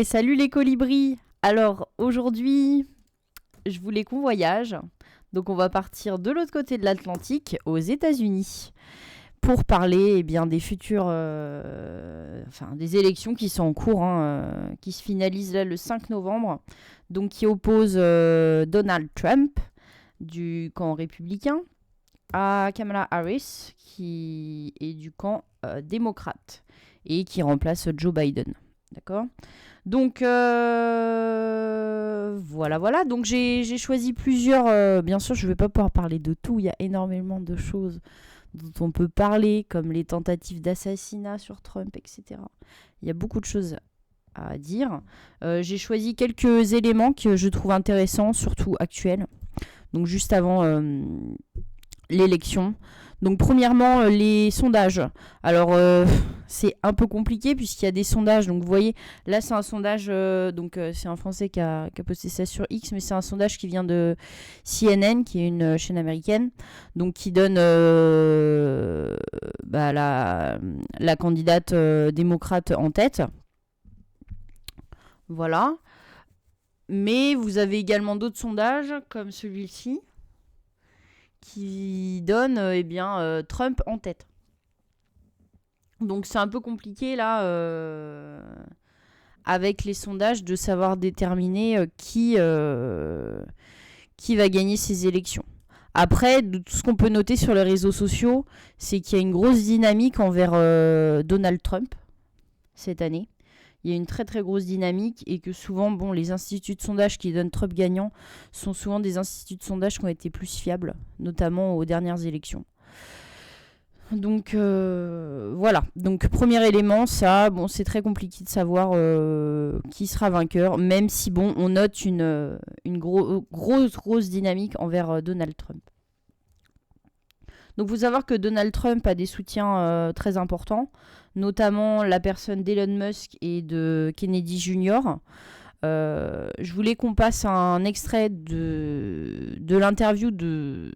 Salut les colibris. Alors aujourd'hui, je voulais qu'on voyage. Donc on va partir de l'autre côté de l'Atlantique, aux États-Unis, pour parler des futurs, des élections qui sont en cours, qui se finalisent là le 5 novembre, donc qui opposent Donald Trump du camp républicain à Kamala Harris qui est du camp démocrate et qui remplace Joe Biden. D'accord ? Donc voilà. Donc j'ai choisi plusieurs. Bien sûr, je ne vais pas pouvoir parler de tout. Il y a énormément de choses dont on peut parler, comme les tentatives d'assassinat sur Trump, etc. Il y a beaucoup de choses à dire. J'ai choisi quelques éléments que je trouve intéressants, surtout actuels. Donc juste avant l'élection. Donc premièrement, les sondages. Alors c'est un peu compliqué puisqu'il y a des sondages. Donc vous voyez, là c'est un sondage, c'est un Français qui a posté ça sur X, mais c'est un sondage qui vient de CNN, qui est une chaîne américaine, donc qui donne la candidate démocrate en tête. Voilà. Mais vous avez également d'autres sondages, comme celui-ci, qui donne Trump en tête. Donc c'est un peu compliqué là, avec les sondages, de savoir déterminer qui va gagner ces élections. Après, de tout ce qu'on peut noter sur les réseaux sociaux, c'est qu'il y a une grosse dynamique envers Donald Trump cette année. Il y a une très très grosse dynamique et que souvent, les instituts de sondage qui donnent Trump gagnant sont souvent des instituts de sondage qui ont été plus fiables, notamment aux dernières élections. Donc voilà. Donc premier élément, ça, c'est très compliqué de savoir qui sera vainqueur, même si on note une grosse dynamique envers Donald Trump. Donc il faut savoir que Donald Trump a des soutiens très importants, notamment la personne d'Elon Musk et de Kennedy Jr. Je voulais qu'on passe un extrait de l'interview de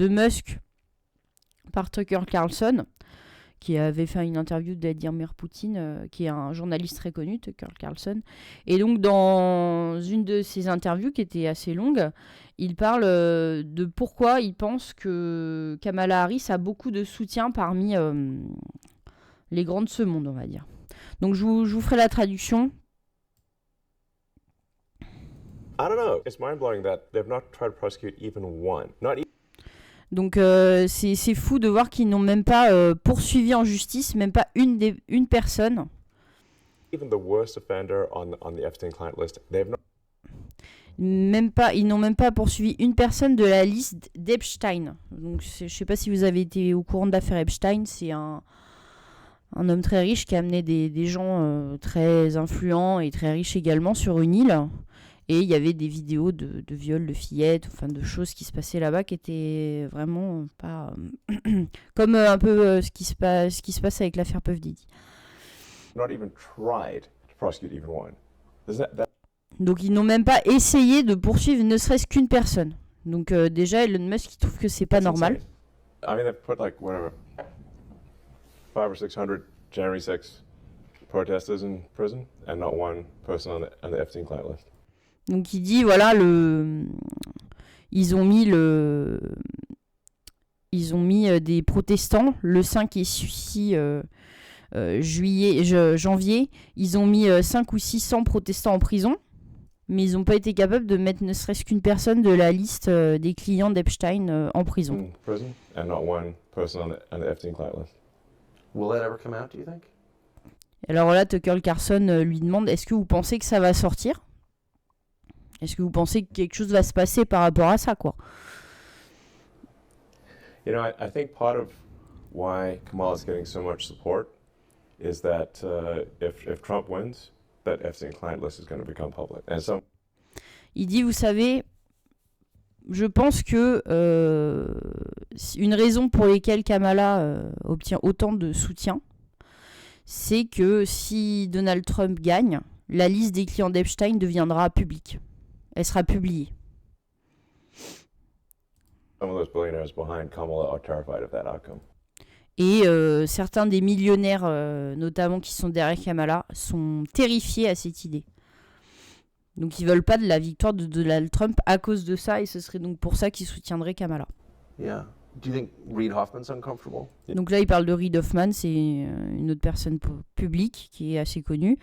Musk par Tucker Carlson, qui avait fait une interview de Vladimir Poutine, qui est un journaliste très connu, Tucker Carlson. Et donc, dans une de ses interviews, qui était assez longue, il parle de pourquoi il pense que Kamala Harris a beaucoup de soutien parmi les grands de ce monde, on va dire. Donc, je vous ferai la traduction. I don't know. It's mind-blowing that they've not tried to prosecute even one. Donc c'est fou de voir qu'ils n'ont même pas poursuivi en justice, même pas une personne. Even the worst offender on the Epstein client list, they've not. Ils n'ont même pas poursuivi une personne de la liste d'Epstein. Donc je sais pas si vous avez été au courant de l'affaire Epstein, c'est un homme très riche qui a amené des gens très influents et très riches également sur une île. Et il y avait des vidéos de viols de fillettes, de choses qui se passaient là-bas qui étaient vraiment pas... comme un peu ce qui se passe avec l'affaire Puff Daddy. Not even tried to prosecute even one. Donc ils n'ont même pas essayé de poursuivre ne serait-ce qu'une personne. Donc déjà Elon Musk il trouve que c'est pas normal. I mean, they've put 500 or 600 January 6 protesters in prison and not one person on the Epstein client list. Donc il dit voilà ils ont mis des protestants le 5 et 6 janvier, ils ont mis 5 ou 600 protestants en prison, mais ils n'ont pas été capables de mettre ne serait-ce qu'une personne de la liste des clients d'Epstein en prison. Prison and not one person on the Epstein client list. Will that ever come out, do you think? Alors là, Tucker Carlson lui demande est-ce que vous pensez que ça va sortir ? Est-ce que vous pensez que quelque chose va se passer par rapport à ça, quoi ? You know, I think part of why Kamala's getting so much support is that if Trump wins, that Epstein client list is going to become public. And so, il dit, vous savez, je pense que une raison pour laquelle Kamala obtient autant de soutien, c'est que si Donald Trump gagne, la liste des clients d'Epstein deviendra publique. Elle sera publiée. Some of those billionaires behind Kamala are terrified of that outcome. Et certains des millionnaires, notamment qui sont derrière Kamala, sont terrifiés à cette idée. Donc ils veulent pas de la victoire de Donald Trump à cause de ça, et ce serait donc pour ça qu'ils soutiendraient Kamala. Yeah. Do you think Reid Hoffman's uncomfortable? Donc là, il parle de Reid Hoffman, c'est une autre personne publique qui est assez connue.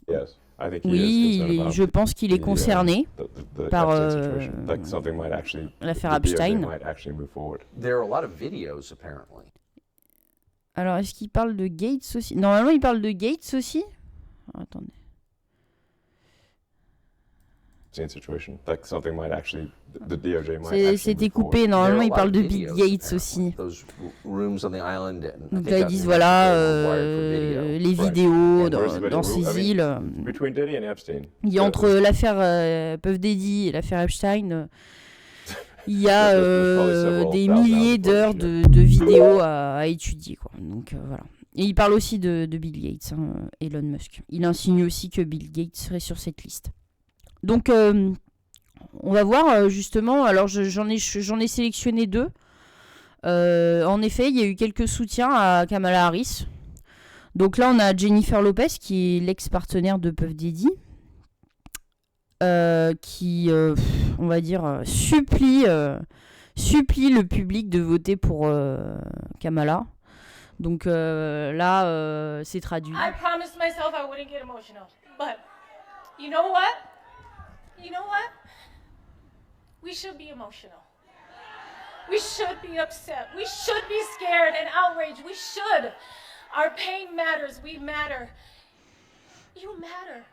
Yes. I think he is Oui, concerned about je pense qu'il est the, concerné the par Epstein situation. Like something might actually, l'affaire the DOJ Epstein. might actually move forward. There are a lot of videos, apparently. Alors, est-ce qu'il parle de Gates aussi? Normalement, il parle de Gates aussi. Attendez. Epstein situation. Like something might actually, the DOJ might actually C'était move forward. coupé. Normalement, il There are a parle lot de of Bill videos, Gates apparently. aussi. Those rooms on the island. And I Donc think là, ils that disent New voilà, Mexico wired for video. les Right. vidéos And dans, where's the video? dans ces I mean, îles. Between Diddy and Epstein. Il y a entre l'affaire Puff Daddy et l'affaire Epstein, il y a There's probably several des thousand milliers hours d'heures of de vidéos à étudier, quoi. Donc voilà. Et il parle aussi de Bill Gates, hein, Elon Musk. Il insinue aussi que Bill Gates serait sur cette liste. Donc on va voir justement. Alors j'en ai sélectionné 2. En effet, il y a eu quelques soutiens à Kamala Harris. Donc là, on a Jennifer Lopez, qui est l'ex-partenaire de Puff Daddy, qui, on va dire, supplie le public de voter pour Kamala. Donc là, c'est traduit. I promised myself I wouldn't get emotional. But you know what? You know what? We should be emotional. We should be upset. We should be scared and outraged. We should. Our pain matters. We matter. You matter.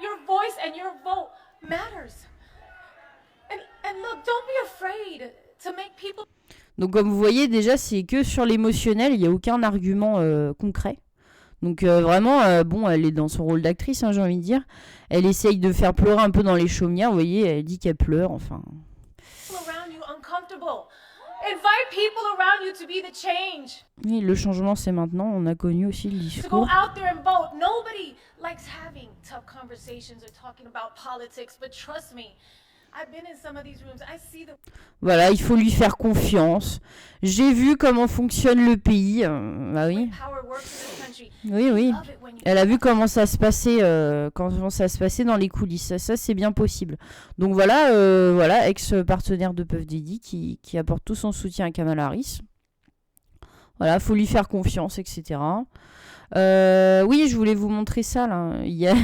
Your voice and your vote matters. And look, don't be afraid to make people. Donc comme vous voyez, déjà, c'est que sur l'émotionnel, il n'y a aucun argument concret. Donc vraiment, bon, elle est dans son rôle d'actrice, hein, j'ai envie de dire. Elle essaye de faire pleurer un peu dans les chaumières, vous voyez, elle dit qu'elle pleure, enfin. around you uncomfortable. Invite people around you to be the change. Oui, le changement, c'est maintenant, on a connu aussi le To go discours. out there and vote. Nobody likes having tough conversations or talking about politics, but trust me, I've been in some of these rooms. I see the Voilà, il faut lui faire confiance. J'ai vu comment fonctionne le pays. Bah oui, power works in this country. oui, oui. Love it when you Elle a vu comment ça se passait dans les coulisses. Ça c'est bien possible. Donc voilà, ex-partenaire de Puff Daddy qui apporte tout son soutien à Kamala Harris. Voilà, faut lui faire confiance, etc. Oui, je voulais vous montrer ça là. Il y a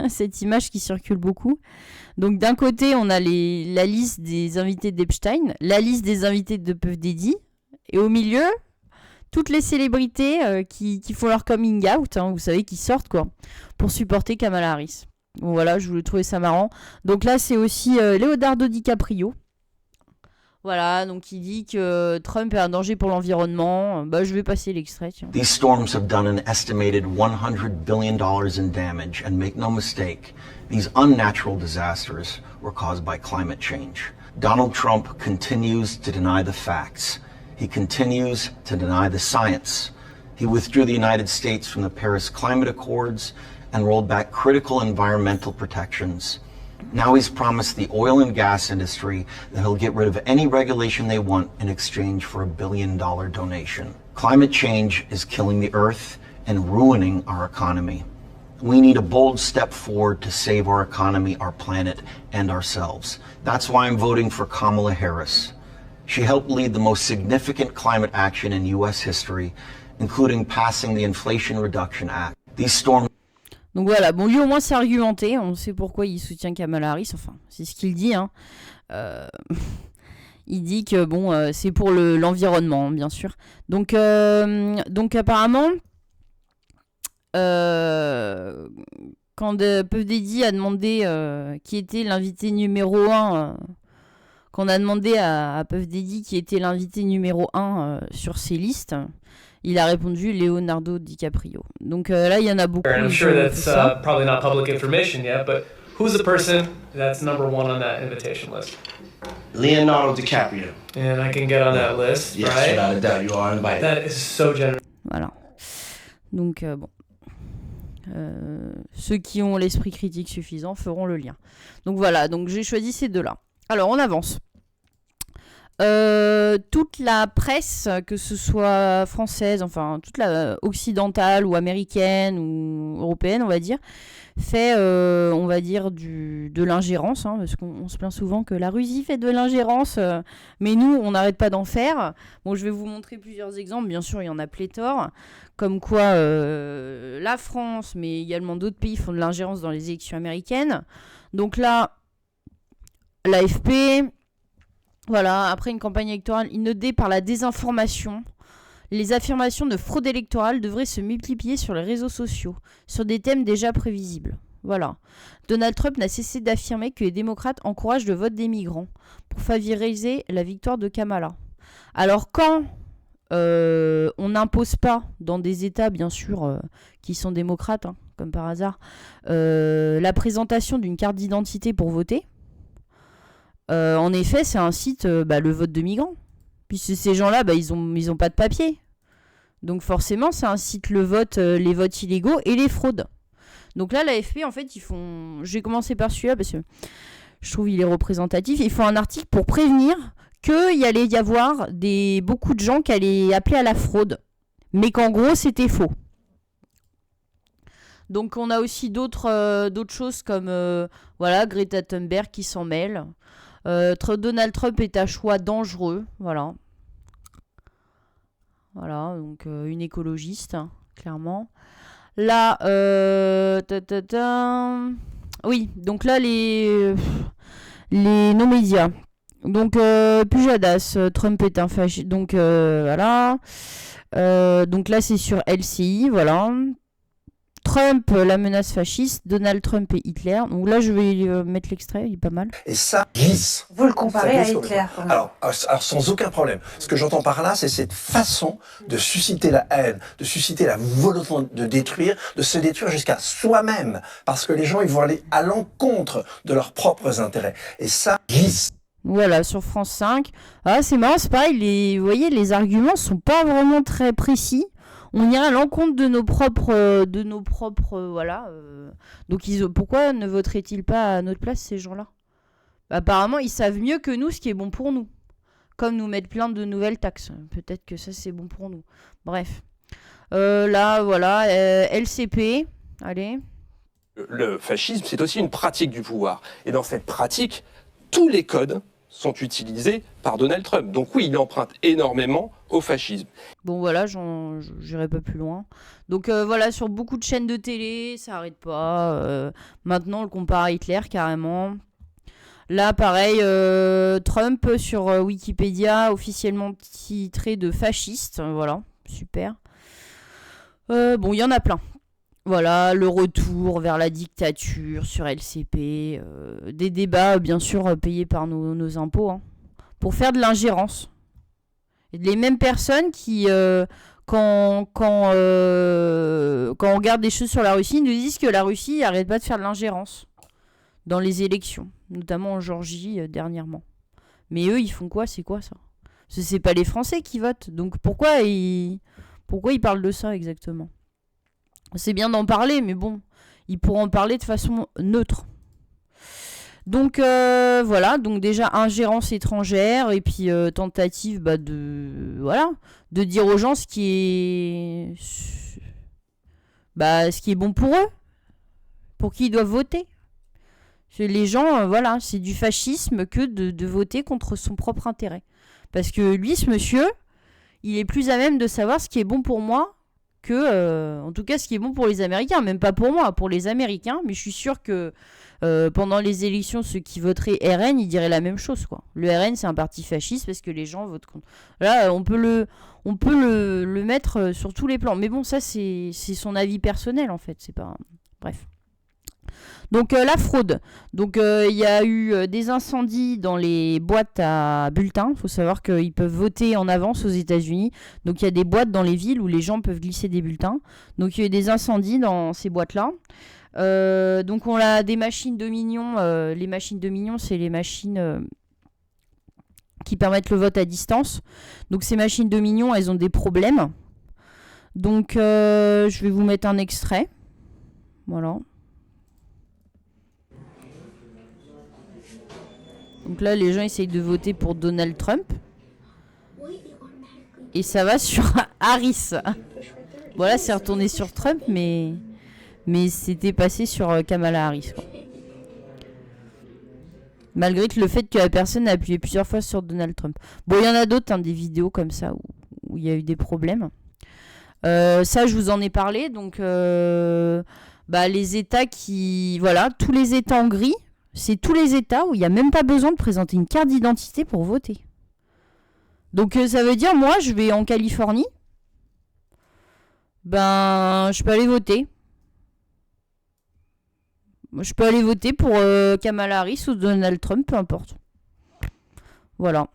cette image qui circule beaucoup. Donc d'un côté, on a la liste des invités d'Epstein, la liste des invités de Puff Daddy, et au milieu, toutes les célébrités qui font leur coming out, hein, vous savez, qui sortent quoi, pour supporter Kamala Harris. Bon voilà, je voulais trouver ça marrant. Donc là, c'est aussi Leonardo DiCaprio. Voilà, donc il dit que Trump est un danger pour l'environnement. Bah, je vais passer l'extrait, tiens. These storms have done an estimated $100 billion in damage, and make no mistake, these unnatural disasters were caused by climate change. Donald Trump continues to deny the facts. He continues to deny the science. He withdrew the United States from the Paris Climate Accords and rolled back critical environmental protections. Now he's promised the oil and gas industry that he'll get rid of any regulation they want in exchange for $1 billion donation. Climate change is killing the earth and ruining our economy. We need a bold step forward to save our economy, our planet, and ourselves. That's why I'm voting for Kamala Harris. She helped lead the most significant climate action in U.S. history, including passing the Inflation Reduction Act. These storms. Donc voilà, bon lui au moins c'est argumenté, on sait pourquoi il soutient Kamala Harris, enfin c'est ce qu'il dit, hein. Il dit que bon c'est pour l'environnement bien sûr. Donc apparemment quand Puff Daddy a demandé qui était l'invité numéro 1, quand on a demandé à Puff Daddy qui était l'invité numéro 1 sur ces listes, il a répondu Leonardo DiCaprio. Donc là, il y en a beaucoup. And I'm sure that's probably not public information yet, but who's the person that's number 1 on that invitation list? Leonardo DiCaprio. And I can get on that list, Yes, right? without a doubt, you are invited. That is so generous. Voilà. Donc bon. Ceux qui ont l'esprit critique suffisant feront le lien. Donc voilà, donc j'ai choisi ces deux-là. Alors on avance. toute la presse, que ce soit française, enfin toute la occidentale ou américaine ou européenne, on va dire, fait, on va dire, de l'ingérence, hein, parce qu'on se plaint souvent que la Russie fait de l'ingérence, mais nous, on n'arrête pas d'en faire. Bon, je vais vous montrer plusieurs exemples, bien sûr, il y en a pléthore, comme quoi la France, mais également d'autres pays font de l'ingérence dans les élections américaines. Donc là, l'AFP... Voilà, après une campagne électorale inondée par la désinformation, les affirmations de fraude électorale devraient se multiplier sur les réseaux sociaux, sur des thèmes déjà prévisibles. Voilà. Donald Trump n'a cessé d'affirmer que les démocrates encouragent le vote des migrants pour favoriser la victoire de Kamala. Alors quand on n'impose pas dans des États, bien sûr, qui sont démocrates, hein, comme par hasard, la présentation d'une carte d'identité pour voter, en effet, c'est un site, le vote de migrants. Puisque ces gens-là, ils ont pas de papier. Donc forcément, ça incite le vote, les votes illégaux et les fraudes. Donc là, l'AFP, en fait, ils font... Je vais commencer par celui-là parce que je trouve qu'il est représentatif. Ils font un article pour prévenir qu'il allait y avoir beaucoup de gens qui allaient appeler à la fraude. Mais qu'en gros, c'était faux. Donc on a aussi d'autres choses comme Greta Thunberg qui s'en mêle. Donald Trump est un choix dangereux, voilà. Voilà, donc une écologiste, hein, clairement. Là, oui, donc là, les non-médias. Donc, Pujadas, Trump est un fasciste. Donc, voilà. Donc là, c'est sur LCI, voilà. Trump, la menace fasciste, Donald Trump et Hitler. Donc là, je vais mettre l'extrait, il est pas mal. Et ça glisse. Vous le comparez à Hitler. Alors, sans aucun problème. Ce que j'entends par là, c'est cette façon de susciter la haine, de susciter la volonté de détruire, de se détruire jusqu'à soi-même. Parce que les gens, ils vont aller à l'encontre de leurs propres intérêts. Et ça glisse. Voilà, sur France 5. Ah, c'est marrant, c'est pareil, vous voyez, les arguments sont pas vraiment très précis. On ira à l'encontre de nos propres, voilà. Donc pourquoi ne voteraient-ils pas à notre place, ces gens-là ? Apparemment, ils savent mieux que nous ce qui est bon pour nous. Comme nous mettre plein de nouvelles taxes. Peut-être que ça, c'est bon pour nous. Bref. Là, voilà. LCP. Allez. Le fascisme, c'est aussi une pratique du pouvoir. Et dans cette pratique, tous les codes sont utilisés par Donald Trump. Donc oui, il emprunte énormément au fascisme. Bon voilà, j'irai pas plus loin. Donc voilà, sur beaucoup de chaînes de télé, ça arrête pas. Maintenant, on le compare à Hitler carrément. Là, pareil, Trump sur Wikipédia, officiellement titré de fasciste. Voilà, super. Bon, il y en a plein. Voilà, le retour vers la dictature sur LCP, des débats bien sûr payés par nos impôts, hein, pour faire de l'ingérence. Et les mêmes personnes qui, quand on regarde des choses sur la Russie, nous disent que la Russie n'arrête pas de faire de l'ingérence dans les élections, notamment en Géorgie dernièrement. Mais eux, ils font quoi ? C'est quoi ça ? Parce que c'est pas les Français qui votent, donc pourquoi ils parlent de ça exactement ? C'est bien d'en parler, mais bon, ils pourront en parler de façon neutre. Donc voilà, donc déjà ingérence étrangère et puis tentative de dire aux gens ce qui est bon pour eux, pour qui ils doivent voter. Les gens, voilà, c'est du fascisme que de voter contre son propre intérêt. Parce que lui, ce monsieur, il est plus à même de savoir ce qui est bon pour moi que, en tout cas, ce qui est bon pour les Américains. Même pas pour moi, pour les Américains. Mais je suis sûre que pendant les élections, ceux qui voteraient RN, ils diraient la même chose, quoi. Le RN, c'est un parti fasciste parce que les gens votent contre. Là, on peut le mettre sur tous les plans. Mais bon, ça, c'est son avis personnel, en fait. C'est pas... Bref. Donc la fraude. Donc il y a eu des incendies dans les boîtes à bulletins. Il faut savoir qu'ils peuvent voter en avance aux États-Unis. Donc il y a des boîtes dans les villes où les gens peuvent glisser des bulletins. Donc il y a eu des incendies dans ces boîtes-là. Donc on a des machines Dominion. Les machines Dominion, c'est les machines qui permettent le vote à distance. Donc ces machines Dominion, elles ont des problèmes. Donc je vais vous mettre un extrait. Voilà. Donc là, les gens essayent de voter pour Donald Trump. Et ça va sur Harris. Voilà, c'est retourné sur Trump, mais c'était passé sur Kamala Harris, quoi. Malgré que le fait que la personne a appuyé plusieurs fois sur Donald Trump. Bon, il y en a d'autres, hein, des vidéos comme ça où il y a eu des problèmes. Ça, je vous en ai parlé. Donc, les États qui... Voilà, tous les États en gris, c'est tous les États où il n'y a même pas besoin de présenter une carte d'identité pour voter. Donc, ça veut dire, moi, je vais en Californie. Je peux aller voter. Je peux aller voter pour Kamala Harris ou Donald Trump, peu importe. Voilà.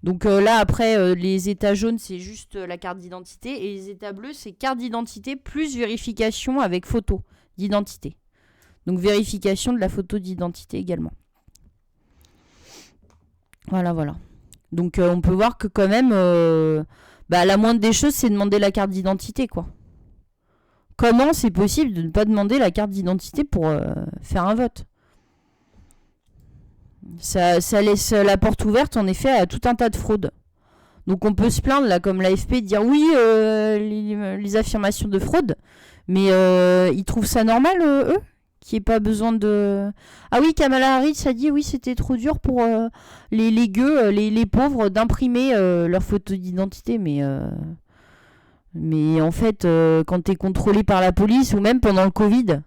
Donc là, après, les états jaunes, c'est juste la carte d'identité. Et les états bleus, c'est carte d'identité plus vérification avec photo d'identité. Donc vérification de la photo d'identité également. Voilà. Donc on peut voir que quand même, la moindre des choses, c'est demander la carte d'identité, quoi. Comment c'est possible de ne pas demander la carte d'identité pour faire un vote ? Ça laisse la porte ouverte, en effet, à tout un tas de fraudes. Donc on peut se plaindre, là, comme l'AFP, dire oui, les affirmations de fraude, mais ils trouvent ça normal, eux, qu'il n'y ait pas besoin de... Ah oui, Kamala Harris a dit, oui, c'était trop dur pour les gueux, les pauvres, d'imprimer leur photo d'identité, mais en fait, quand t'es contrôlé par la police, ou même pendant le Covid,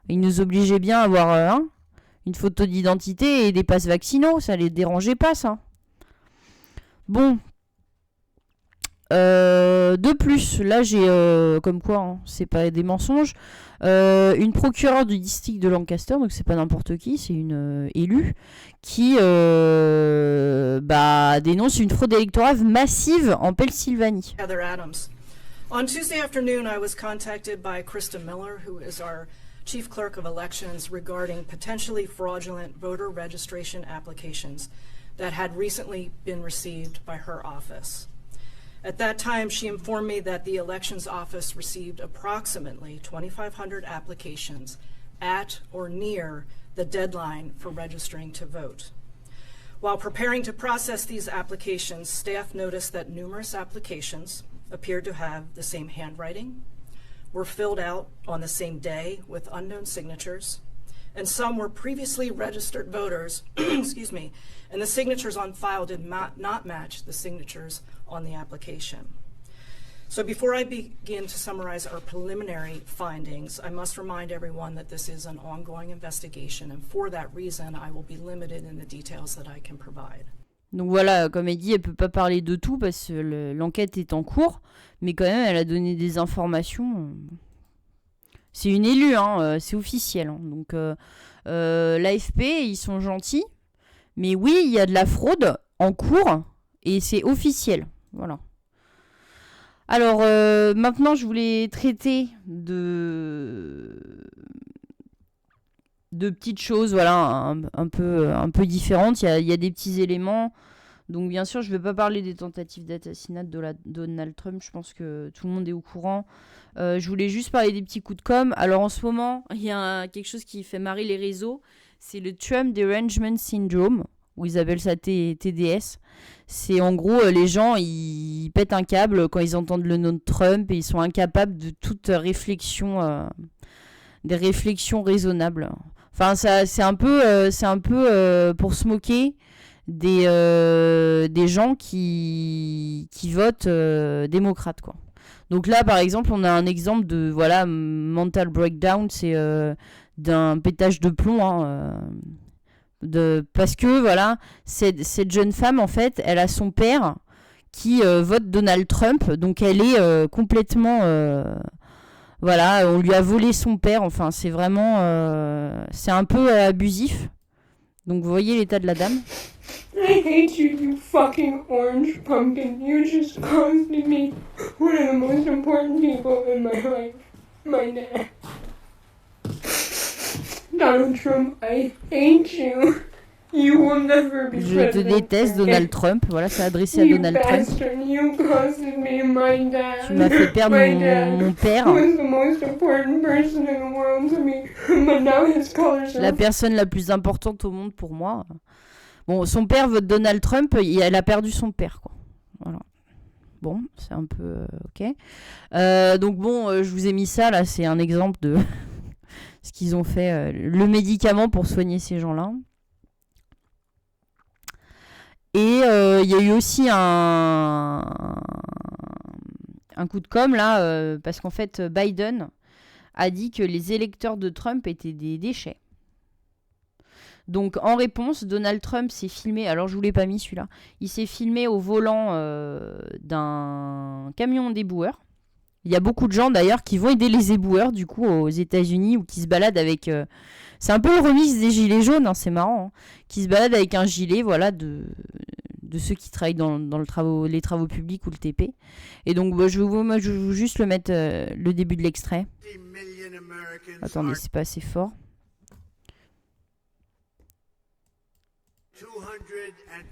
ils nous obligeaient bien à avoir une photo d'identité et des passes vaccinaux. Ça les dérangeait pas, ça. Bon. De plus, là, j'ai... comme quoi, hein, c'est pas des mensonges. Une procureure du district de Lancaster, donc c'est pas n'importe qui, c'est une élue, qui dénonce une fraude électorale massive en Pennsylvanie. Heather Adams. On Tuesday afternoon, I was contacted by Krista Miller, who is our Chief Clerk of Elections, regarding potentially fraudulent voter registration applications that had recently been received by her office. At that time, she informed me that the Elections Office received approximately 2,500 applications at or near the deadline for registering to vote. While preparing to process these applications, staff noticed that numerous applications appeared to have the same handwriting, were filled out on the same day with unknown signatures, and some were previously registered voters, excuse me, and the signatures on file did not match the signatures on the application. So before I begin to summarize our preliminary findings, I must remind everyone that this is an ongoing investigation, and for that reason, I will be limited in the details that I can provide. Donc voilà, comme elle dit, elle peut pas parler de tout parce que l'enquête est en cours, mais quand même, elle a donné des informations. C'est une élue, hein, c'est officiel. Hein. Donc l'AFP, ils sont gentils, mais oui, il y a de la fraude en cours et c'est officiel. Voilà. Alors maintenant, je voulais traiter de petites choses, voilà, un peu différentes. Il y a des petits éléments. Donc bien sûr, je ne vais pas parler des tentatives d'assassinat de Donald Trump. Je pense que tout le monde est au courant. Je voulais juste parler des petits coups de com'. Alors en ce moment, il y a quelque chose qui fait marrer les réseaux. C'est le Trump Derangement Syndrome, ou ils appellent ça TDS. C'est en gros, les gens, ils pètent un câble quand ils entendent le nom de Trump et ils sont incapables de toute réflexion, des réflexions raisonnables. Enfin, c'est un peu pour se moquer des gens qui votent démocrates, quoi. Donc là, par exemple, on a un exemple de mental breakdown, c'est d'un pétage de plomb, hein, parce que voilà, cette jeune femme, en fait, elle a son père qui vote Donald Trump, donc elle est complètement voilà, on lui a volé son père, enfin c'est vraiment c'est un peu abusif. Donc vous voyez l'état de la dame. I hate you, you fucking orange pumpkin. You just caused me one of the most important people in my life, my dad. Donald Trump, I hate you. You will never be Je te déteste, Donald Trump. Voilà, c'est adressé à Donald Trump. You caused me, my dad. Tu m'as fait perdre mon père. Was the most important person in the world to me, but now his colors are... La personne la plus importante au monde pour moi. Bon, Bon, son père vote Donald Trump, elle a perdu son père, quoi. Voilà. Bon, c'est un peu ok. Donc bon, je vous ai mis ça, là, c'est un exemple de ce qu'ils ont fait, le médicament pour soigner ces gens-là. Et il y a eu aussi un coup de com', là, parce qu'en fait, Biden a dit que les électeurs de Trump étaient des déchets. Donc, en réponse, Donald Trump s'est filmé, alors je vous l'ai pas mis celui-là, il s'est filmé au volant d'un camion d'éboueurs. Il y a beaucoup de gens d'ailleurs qui vont aider les éboueurs du coup aux États-Unis ou qui se baladent avec. C'est un peu le remix des gilets jaunes, hein, c'est marrant, hein, qui se baladent avec un gilet, voilà, de ceux qui travaillent dans les travaux publics ou le TP. Et donc, je vais juste le mettre le début de l'extrait. Attendez, c'est pas assez fort.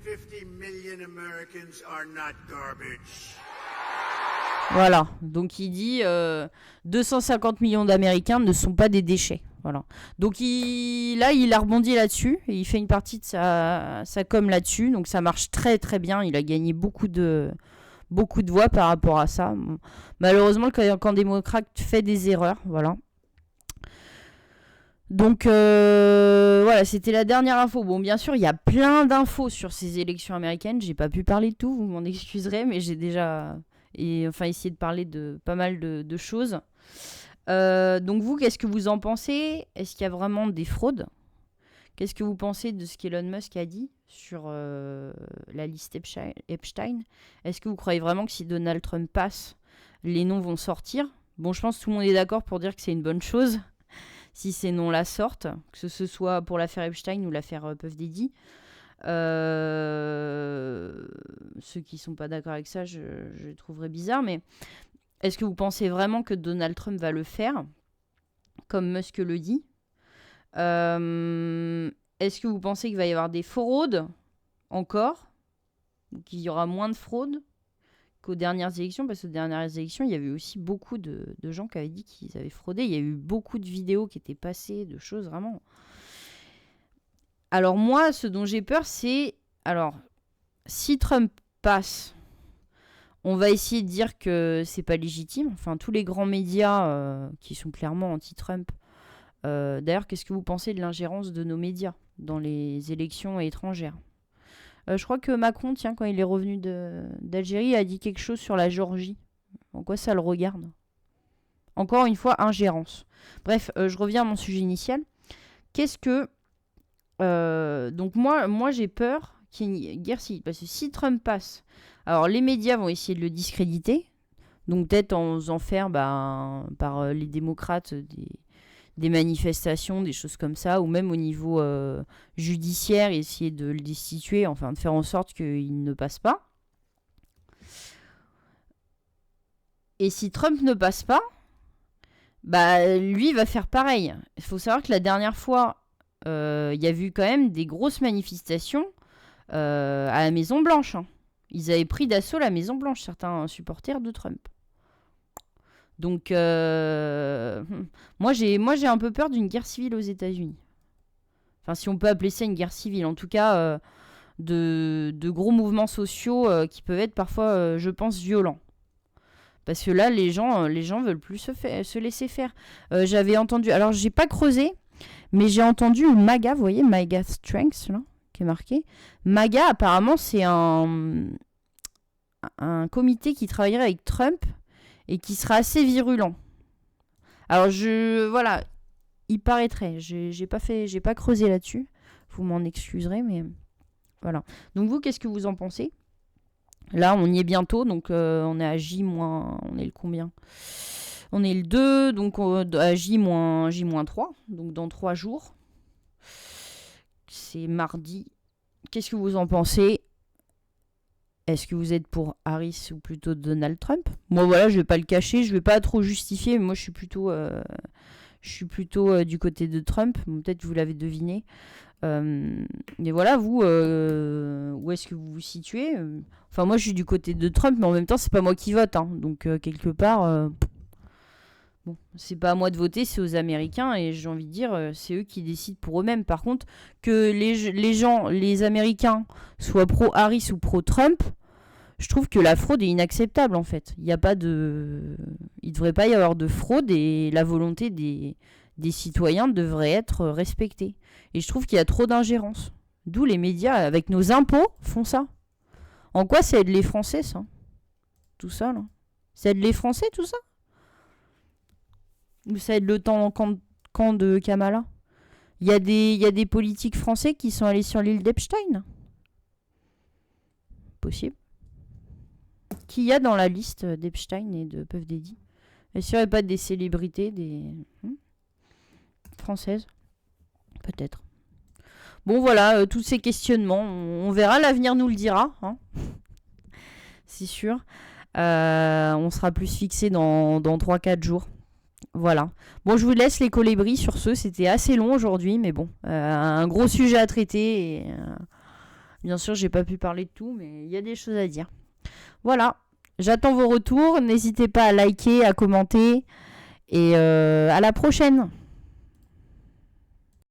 250 million Americans are not garbage. Voilà, donc il dit 250 millions d'Américains ne sont pas des déchets. Voilà. Donc il a rebondi là-dessus et il fait une partie de sa com là-dessus. Donc ça marche très très bien. Il a gagné beaucoup de voix par rapport à ça. Bon. Malheureusement, le camp démocrate fait des erreurs. Voilà. Donc voilà, c'était la dernière info. Bon, bien sûr, il y a plein d'infos sur ces élections américaines. J'ai pas pu parler de tout, vous m'en excuserez, mais j'ai déjà essayé de parler de pas mal de choses. Donc vous, qu'est-ce que vous en pensez? Est-ce qu'il y a vraiment des fraudes? Qu'est-ce que vous pensez de ce qu'Elon Musk a dit sur la liste Epstein? Est-ce que vous croyez vraiment que si Donald Trump passe, les noms vont sortir? Bon, je pense que tout le monde est d'accord pour dire que c'est une bonne chose si ces noms-là sortent, que ce soit pour l'affaire Epstein ou l'affaire Puff Daddy. Ceux qui sont pas d'accord avec ça, je les trouverais bizarres, mais est-ce que vous pensez vraiment que Donald Trump va le faire, comme Musk le dit? Est-ce que vous pensez qu'il va y avoir des fraudes encore, ou qu'il y aura moins de fraudes qu'aux dernières élections? Parce qu'aux dernières élections, il y avait aussi beaucoup de gens qui avaient dit qu'ils avaient fraudé. Il y a eu beaucoup de vidéos qui étaient passées, de choses vraiment... Alors moi, ce dont j'ai peur, c'est... Alors, si Trump passe, on va essayer de dire que c'est pas légitime. Enfin, tous les grands médias qui sont clairement anti-Trump. D'ailleurs, qu'est-ce que vous pensez de l'ingérence de nos médias dans les élections étrangères? Je crois que Macron, tiens, quand il est revenu d'Algérie, a dit quelque chose sur la Géorgie. En quoi ça le regarde? Encore une fois, ingérence. Bref, je reviens à mon sujet initial. Qu'est-ce que... donc moi j'ai peur qu'il y ait une guerre civile, parce que si Trump passe, alors les médias vont essayer de le discréditer, donc peut-être en faisant faire par les démocrates des manifestations, des choses comme ça, ou même au niveau judiciaire, essayer de le destituer, enfin de faire en sorte qu'il ne passe pas. Et si Trump ne passe pas, lui va faire pareil. Il faut savoir que la dernière fois, il y a eu quand même des grosses manifestations à la Maison-Blanche. Hein. Ils avaient pris d'assaut la Maison-Blanche, certains supporters de Trump. Donc, moi j'ai un peu peur d'une guerre civile aux États-Unis. Enfin, si on peut appeler ça une guerre civile. En tout cas, de gros mouvements sociaux qui peuvent être parfois, je pense, violents. Parce que là, les gens veulent plus se laisser faire. J'avais entendu... Alors, j'ai pas creusé, mais j'ai entendu MAGA, vous voyez, MAGA Strength, là, qui est marqué. MAGA, apparemment, c'est un comité qui travaillerait avec Trump et qui sera assez virulent. Alors, voilà, il paraîtrait. J'ai pas creusé là-dessus. Vous m'en excuserez, mais voilà. Donc, vous, qu'est-ce que vous en pensez? Là, on y est bientôt, donc on est à J-, on est le combien? On est le 2, donc à J-3, donc dans 3 jours. C'est mardi. Qu'est-ce que vous en pensez? Est-ce que vous êtes pour Harris ou plutôt Donald Trump? Moi, voilà, je vais pas le cacher, je vais pas trop justifier, mais moi, je suis plutôt du côté de Trump. Bon, peut-être que vous l'avez deviné. Mais voilà, vous, où est-ce que vous vous situez? Enfin, moi, je suis du côté de Trump, mais en même temps, c'est pas moi qui vote. Hein, donc, quelque part... Bon, c'est pas à moi de voter, c'est aux Américains, et j'ai envie de dire, c'est eux qui décident pour eux-mêmes. Par contre, que les Américains soient pro-Harris ou pro-Trump, je trouve que la fraude est inacceptable, en fait. Il devrait pas y avoir de fraude, et la volonté des citoyens devrait être respectée. Et je trouve qu'il y a trop d'ingérence. D'où les médias, avec nos impôts, font ça. En quoi ça aide les Français, ça? Tout ça, là. Ça aide les Français, tout ça? Ou ça aide le camp de Kamala? Il y a des politiques français qui sont allés sur l'île d'Epstein. Possible. Qui y a dans la liste d'Epstein et de Puff Daddy? Est-ce qu'il n'y aurait pas des célébrités françaises? Peut-être. Bon, voilà, tous ces questionnements. On verra, l'avenir nous le dira. Hein. C'est sûr. On sera plus fixé dans 3-4 jours. Voilà. Bon, je vous laisse les colibris sur ce. C'était assez long aujourd'hui, mais bon. Un gros sujet à traiter. Et, bien sûr, j'ai pas pu parler de tout, mais il y a des choses à dire. Voilà. J'attends vos retours. N'hésitez pas à liker, à commenter. Et à la prochaine.